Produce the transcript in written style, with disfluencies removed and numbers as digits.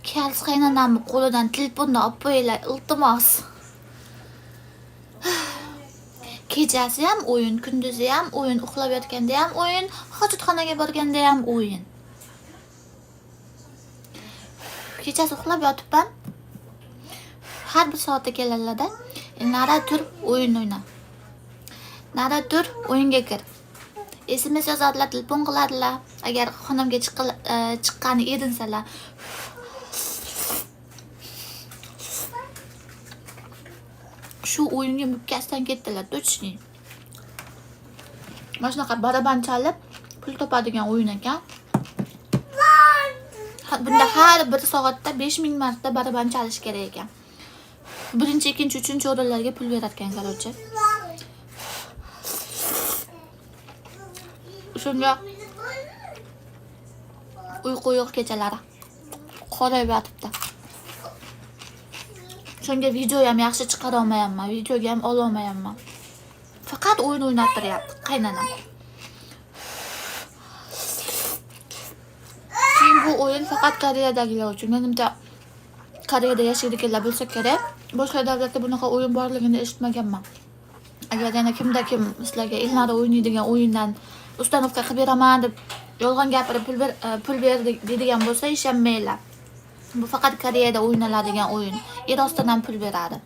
Kals qaynonamni qo'lidan telefonni olib qo'yinglar, iltimos. Kechasi ham o'yin, kunduzi ham o'yin, uxlab yotganda ham o'yin, hojatxonaga borganda ham o'yin. Kechasi uxlab yotibman. Har bir soatda keladilar-da. Nara tur, o'yin o'yna. Nara tur, o'yinga kir. SMS yozadilar, telefon qiladilar. Agar xonamga chiqqani erinsalar. Shu o'yinga mukkasidan ketdilar, точно. Mana shunaqa baraban chalib, pul topadigan o'yin ekan. Bunda har bir soatda 5000 marta baraban chalish kerak ekan. Birinchi, ikkinchi, uchinchi o'rinlarga pul berar ekan, qarochi. Shunga uyqu yo'q kechalari. Qorayib yotibdi. Shunga video ham yaxshi chiqara olmayapman, videoga ham ola olmayapman. Faqat o'yin o'ynab turyapti qaynonam. Keyin bu o'yin faqat Koreyadagilar uchun. Menimcha Koreyada yashaydiganlar bo'lsa kerak. Boshqa davlatda bunaqa o'yin borligini eshitmaganman. Agar yana kimda kim sizlarga ilmari o'ynaydigan o'yindan ustanovka qilib beraman deb yolg'on gapirib pul berdik deydigan bo'lsa, ishonmanglar. Bu faqat Koreyada o'ynaladigan o'yin. Er ostidan pul beradi.